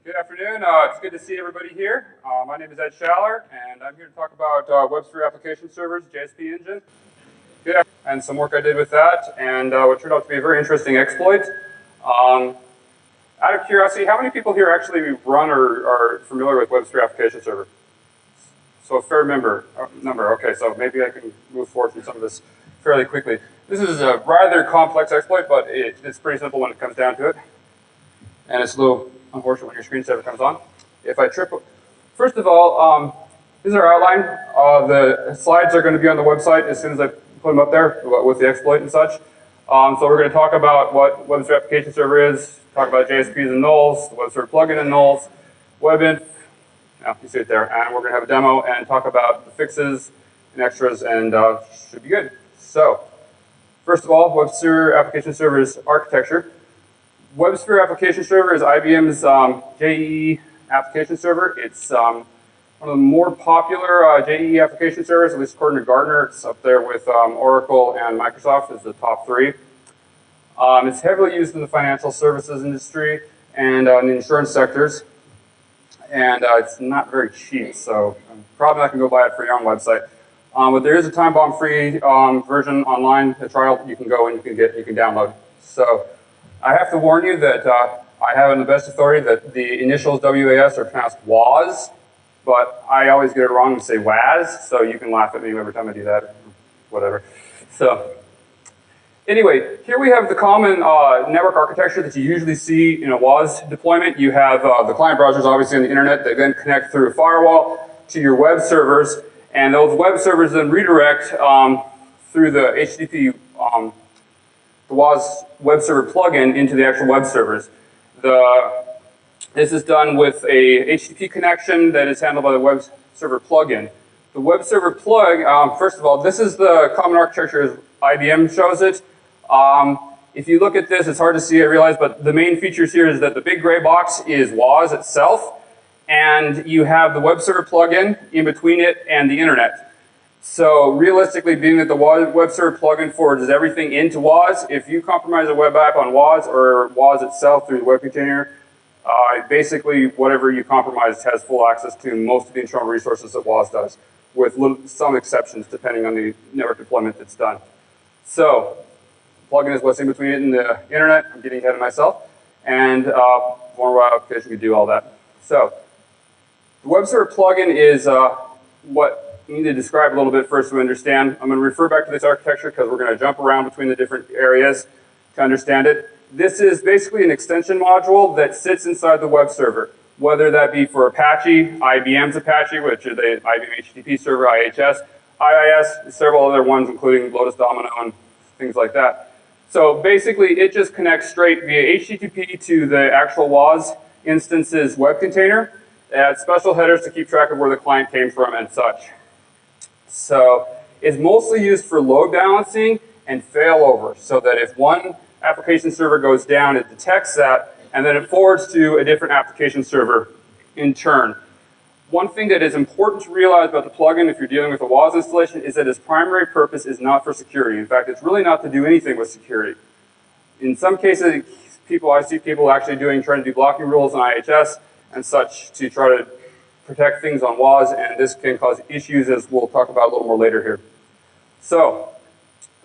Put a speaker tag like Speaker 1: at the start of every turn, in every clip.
Speaker 1: Good afternoon. It's good to see everybody here. My name is Ed Schaller, and I'm here to talk about WebSphere Application Server's JSP engine. And some work I did with that, and what turned out to be a very interesting exploit. Out of curiosity, how many people here actually run or are familiar with WebSphere Application Server? So a fair number. Okay, so maybe I can move forward through some of this fairly quickly. This is a rather complex exploit, but it's pretty simple when it comes down to it. And it's a little unfortunate when your screensaver comes on. If I trip, first of all, this is our outline. The slides are going to be on the website as soon as I put them up there with the exploit and such. So we're going to talk about what WebSphere Application Server is, talk about JSPs and nulls, the WebSphere plugin and nulls, webinf, you see it there, and we're going to have a demo and talk about the fixes and extras, and should be good. So, first of all, WebSphere Application Server's architecture. WebSphere Application Server is IBM's JEE application server. It's one of the more popular JEE application servers, at least according to Gartner. It's up there with Oracle and Microsoft as the top three. It's heavily used in the financial services industry and in the insurance sectors. And it's not very cheap, so I'm probably not going to go buy it for your own website. But there is a time bomb free version online, a trial you can go and you can download. So I have to warn you that I have on the best authority that the initials WAS are pronounced WAS, but I always get it wrong and say WAS, so you can laugh at me every time I do that, whatever. So anyway, here we have the common network architecture that you usually see in a WAS deployment. You have the client browsers obviously on the internet that then connect through a firewall to your web servers, and those web servers then redirect through the HTTP the WAS web server plugin into the actual web servers. This is done with a HTTP connection that is handled by the web server plugin. The web server plug, first of all, this is the common architecture as IBM shows it. If you look at this, it's hard to see, I realize, but the main features here is that the big gray box is WAS itself, and you have the web server plugin in between it and the internet. So realistically, being that the web server plugin forwards everything into WAS, if you compromise a web app on WAS or WAS itself through the web container, basically whatever you compromise has full access to most of the internal resources that WAS does, with some exceptions depending on the network deployment that's done. So plugin is what's in between it and the internet. I'm getting ahead of myself. And vulnerable application can do all that. So the web server plugin is what you need to describe a little bit first to understand. I'm going to refer back to this architecture because we're going to jump around between the different areas to understand it. This is basically an extension module that sits inside the web server, whether that be for Apache, IBM's Apache, which is the IBM HTTP server, IHS, IIS, several other ones including Lotus Domino and things like that. So basically it just connects straight via HTTP to the actual WAS instance's web container. It adds special headers to keep track of where the client came from and such. So it's mostly used for load balancing and failover, so that if one application server goes down, it detects that, and then it forwards to a different application server in turn. One thing that is important to realize about the plugin if you're dealing with a WAS installation is that its primary purpose is not for security. In fact, it's really not to do anything with security. In some cases, I see people actually trying to do blocking rules on IHS and such to try to protect things on WAS, and this can cause issues as we'll talk about a little more later here. So,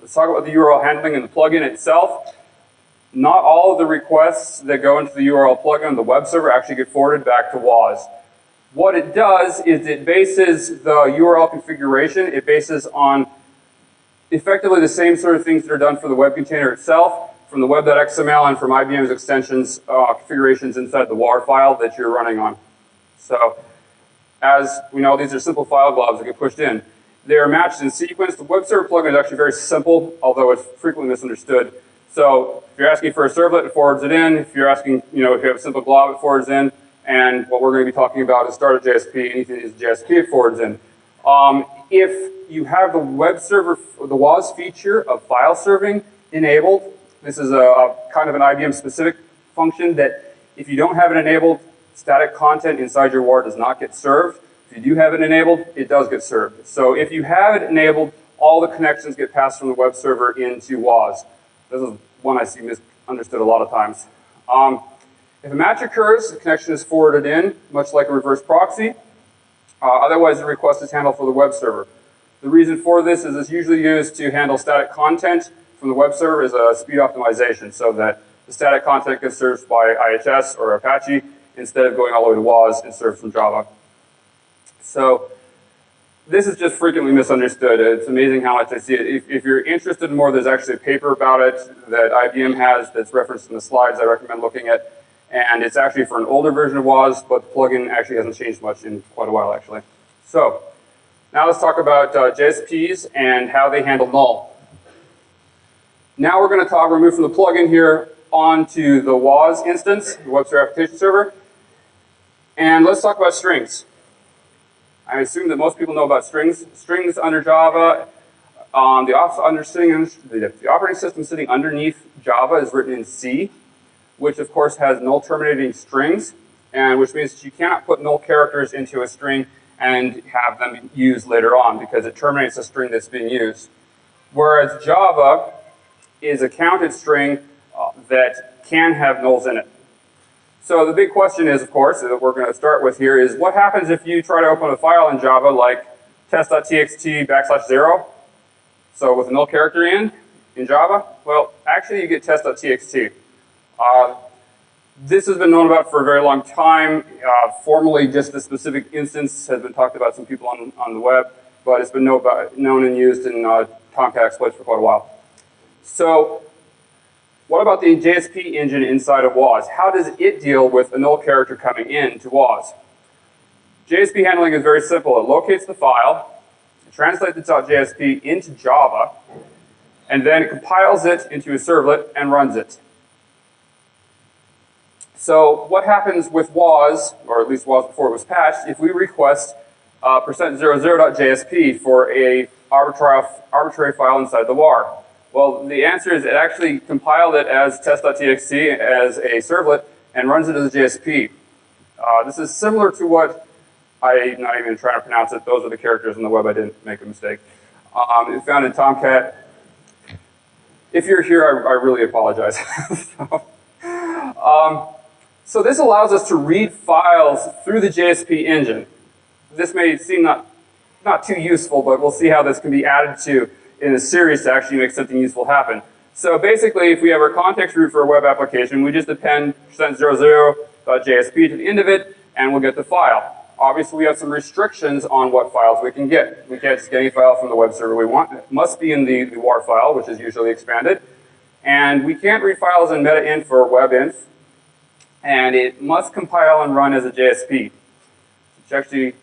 Speaker 1: let's talk about the URL handling and the plugin itself. Not all of the requests that go into the URL plugin on the web server actually get forwarded back to WAS. What it does is it bases the URL configuration, it bases on effectively the same sort of things that are done for the web container itself, from the web.xml and from IBM's extensions configurations inside the WAR file that you're running on. So, as we know, these are simple file globs that get pushed in. They are matched in sequence. The web server plugin is actually very simple, although it's frequently misunderstood. So if you're asking for a servlet, it forwards it in. If you're asking, if you have a simple glob, it forwards in. And what we're going to be talking about is start a JSP. Anything that is JSP, it forwards in. If you have the web server, the WAS feature of file serving enabled, this is a kind of an IBM specific function that if you don't have it enabled, static content inside your WAR does not get served. If you do have it enabled, it does get served. So if you have it enabled, all the connections get passed from the web server into WAS. This is one I see misunderstood a lot of times. If a match occurs, the connection is forwarded in, much like a reverse proxy. Otherwise, the request is handled for the web server. The reason for this is it's usually used to handle static content from the web server as a speed optimization, so that the static content gets served by IHS or Apache instead of going all the way to WAS and served from Java. So this is just frequently misunderstood. It's amazing how much I see it. If you're interested in more, there's actually a paper about it that IBM has that's referenced in the slides I recommend looking at. And it's actually for an older version of WAS, but the plugin actually hasn't changed much in quite a while, actually. So now let's talk about JSPs and how they handle null. Now we're going to move from the plugin here onto the WAS instance, the WebSphere Application Server. And let's talk about strings. I assume that most people know about strings. Strings under Java, the operating system sitting underneath Java is written in C, which of course has null terminating strings, and which means that you cannot put null characters into a string and have them used later on because it terminates a string that's being used. Whereas Java is a counted string that can have nulls in it. So the big question is, of course, that we're going to start with here is what happens if you try to open a file in Java like test.txt/0, so with a null character in Java? Well, actually you get test.txt. This has been known about for a very long time. Formally, just the specific instance has been talked about some people on the web, but it's been known and used in Tomcat exploits for quite a while. So what about the JSP engine inside of WAS? How does it deal with a null character coming in to WAS? JSP handling is very simple. It locates the file, it translates the .jsp into Java, and then it compiles it into a servlet and runs it. So what happens with WAS, or at least WAS before it was patched, if we request %00.jsp for a arbitrary file inside the var? Well, the answer is it actually compiled it as test.txt as a servlet and runs it as a JSP. This is similar to what I'm not even trying to pronounce it. Those are the characters on the web. I didn't make a mistake. It's found in Tomcat. If you're here, I really apologize. So this allows us to read files through the JSP engine. This may seem not too useful, but we'll see how this can be added to in a series to actually make something useful happen. So basically, if we have our context root for a web application, we just append %00.jsp to the end of it, and we'll get the file. Obviously, we have some restrictions on what files we can get. We can't just get any file from the web server we want. It must be in the WAR file, which is usually expanded. And we can't read files in meta-inf or web-inf. And it must compile and run as a JSP, which actually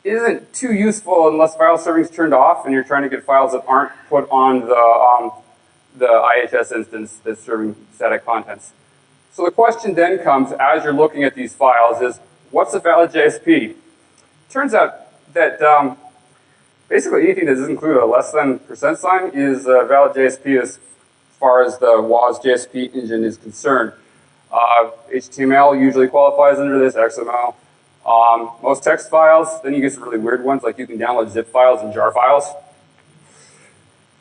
Speaker 1: isn't too useful unless file serving is turned off and you're trying to get files that aren't put on the IHS instance that's serving static contents. So the question then comes, as you're looking at these files, is what's a valid JSP? It turns out that basically anything that doesn't include a less than % is a valid JSP as far as the WAS JSP engine is concerned. HTML usually qualifies under this, XML. Most text files, then you get some really weird ones, like you can download zip files and jar files.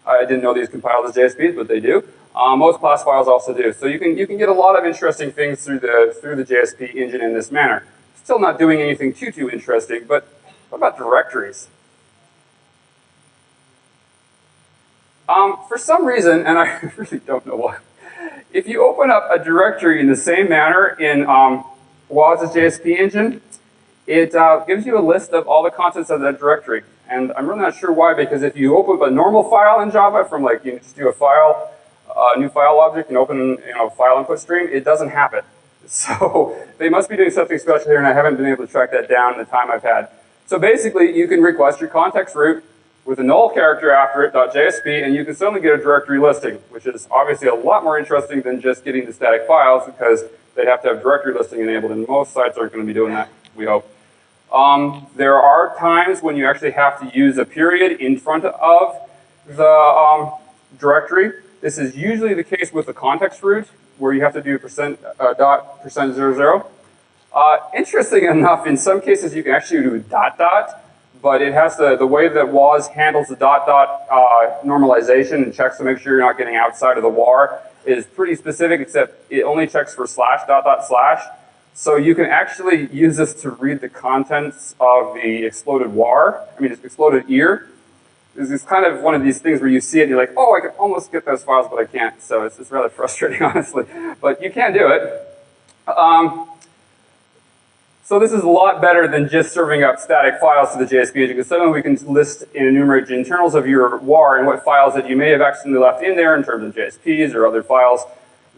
Speaker 1: I didn't know these compiled as JSPs, but they do. Most class files also do. So you can get a lot of interesting things through the JSP engine in this manner. Still not doing anything too interesting, but what about directories? For some reason, and I really don't know why, if you open up a directory in the same manner in WAS's JSP engine, it gives you a list of all the contents of that directory. And I'm really not sure why, because if you open up a normal file in Java from like, you just do a file, new file object and open file input stream, it doesn't happen. So they must be doing something special here, and I haven't been able to track that down in the time I've had. So basically, you can request your context root with a null character after it, .jsp, and you can suddenly get a directory listing, which is obviously a lot more interesting than just getting the static files, because they'd have to have directory listing enabled, and most sites aren't going to be doing that, we hope. There are times when you actually have to use a period in front of the directory. This is usually the case with the context root, where you have to do %00. Interesting enough, in some cases you can actually do .. but it has the way that WAS handles the normalization and checks to make sure you're not getting outside of the WAR is pretty specific, except it only checks for ///. So you can actually use this to read the contents of the exploded exploded ear. It's kind of one of these things where you see it and you're like, oh, I can almost get those files, but I can't. So it's rather frustrating, honestly. But you can do it. So this is a lot better than just serving up static files to the JSP engine, because suddenly we can list and enumerate the internals of your WAR and what files that you may have accidentally left in there in terms of JSPs or other files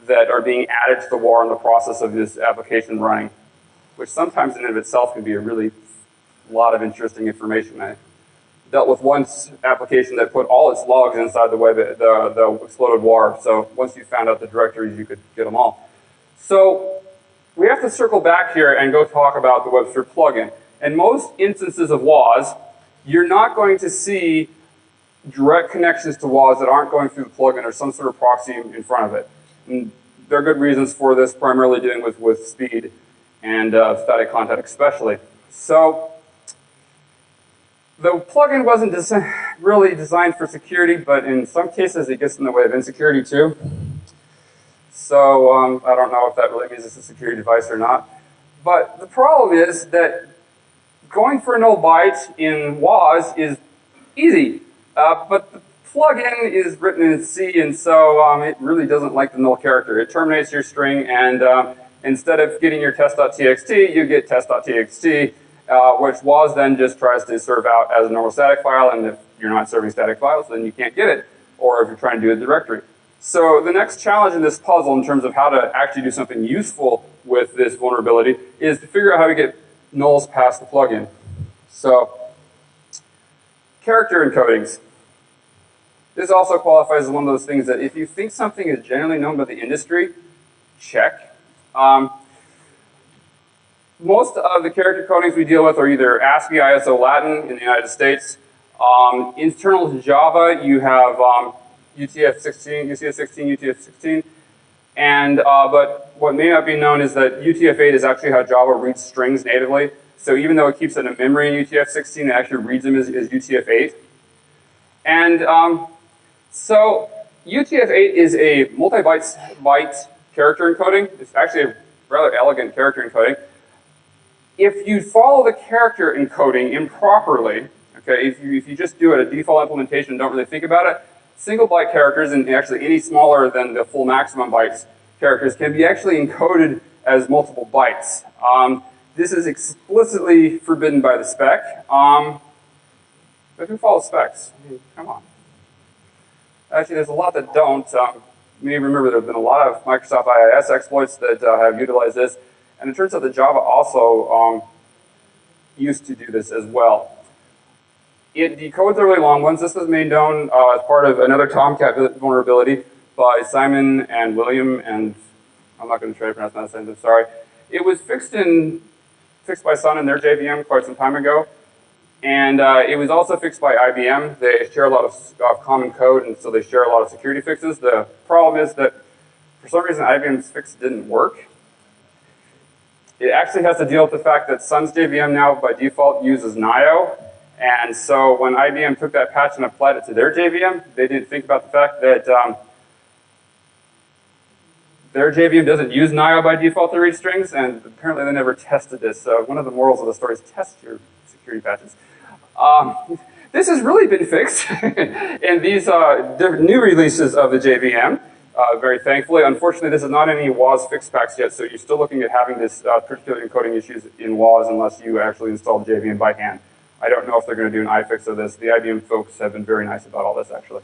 Speaker 1: that are being added to the WAR in the process of this application running, which sometimes in and of itself can be a really lot of interesting information. I dealt with one application that put all its logs inside the exploded WAR. So once you found out the directories, you could get them all. So we have to circle back here and go talk about the WebSphere plugin. In most instances of WAS, you're not going to see direct connections to WAS that aren't going through the plugin or some sort of proxy in front of it. And there are good reasons for this, primarily dealing with speed and static content especially. So the plugin wasn't really designed for security, but in some cases it gets in the way of insecurity too. So I don't know if that really means it's a security device or not. But the problem is that going for a null byte in WAS is easy. But the plugin is written in C, and so it really doesn't like the null character. It terminates your string, and instead of getting your test.txt, you get test.txt, which WAS then just tries to serve out as a normal static file, and if you're not serving static files, then you can't get it, or if you're trying to do a directory. So the next challenge in this puzzle in terms of how to actually do something useful with this vulnerability is to figure out how to get nulls past the plugin. So, character encodings. This also qualifies as one of those things that if you think something is generally known by the industry, check. Most of the character codings we deal with are either ASCII, ISO, Latin in the United States. Internal to Java, you have UTF-16, UCF-16, UTF-16. And, but what may not be known is that UTF-8 is actually how Java reads strings natively. So even though it keeps it in memory in UTF-16, it actually reads them as UTF-8. And so UTF-8 is a multi-byte character encoding. It's actually a rather elegant character encoding. If you follow the character encoding improperly, okay, if you just do it a default implementation and don't really think about it, single byte characters, and actually any smaller than the full maximum bytes characters, can be actually encoded as multiple bytes. This is explicitly forbidden by the spec. But who follows specs? I mean, come on. Actually, there's a lot that don't. You may remember there have been a lot of Microsoft IIS exploits that have utilized this. And it turns out that Java also used to do this as well. It decodes the really long ones. This was made known as part of another Tomcat vulnerability by Simon and William, and I'm not going to try to pronounce that sentence, I'm sorry. It was fixed by Sun in their JVM quite some time ago, and it was also fixed by IBM. They share a lot of common code, and so they share a lot of security fixes. The problem is that for some reason IBM's fix didn't work. It actually has to deal with the fact that Sun's JVM now by default uses NIO. And so when IBM took that patch and applied it to their JVM, they didn't think about the fact that their JVM doesn't use NIO by default to read strings, and apparently they never tested this. So one of the morals of the story is test your security patches. This has really been fixed in these new releases of the JVM, very thankfully. Unfortunately, this is not any WAS fix packs yet, so you're still looking at having this particular encoding issues in WAS unless you actually install JVM by hand. I don't know if they're going to do an iFix of this. The IBM folks have been very nice about all this, actually.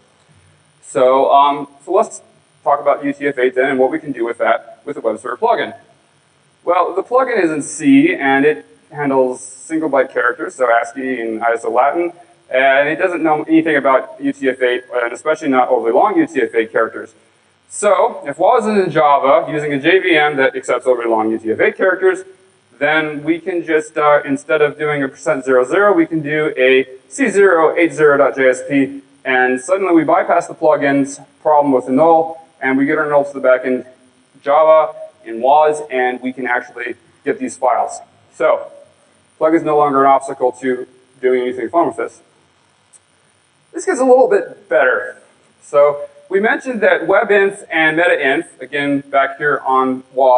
Speaker 1: So, so let's talk about UTF-8 then and what we can do with that with the WebSphere plugin. Well, the plugin is in C, and it handles single byte characters, so ASCII and ISO Latin, and it doesn't know anything about UTF-8, and especially not overly long UTF-8 characters. So, if WAS is in Java using a JVM that accepts overly long UTF-8 characters, then we can just, instead of doing a %00, we can do a C080.jsp, and suddenly we bypass the plugin's problem with the null, and we get our null to the backend Java in WAS, and we can actually get these files. So, plugin is no longer an obstacle to doing anything fun with this. This gets a little bit better. So we mentioned that webinth and metainth, again back here on WAS,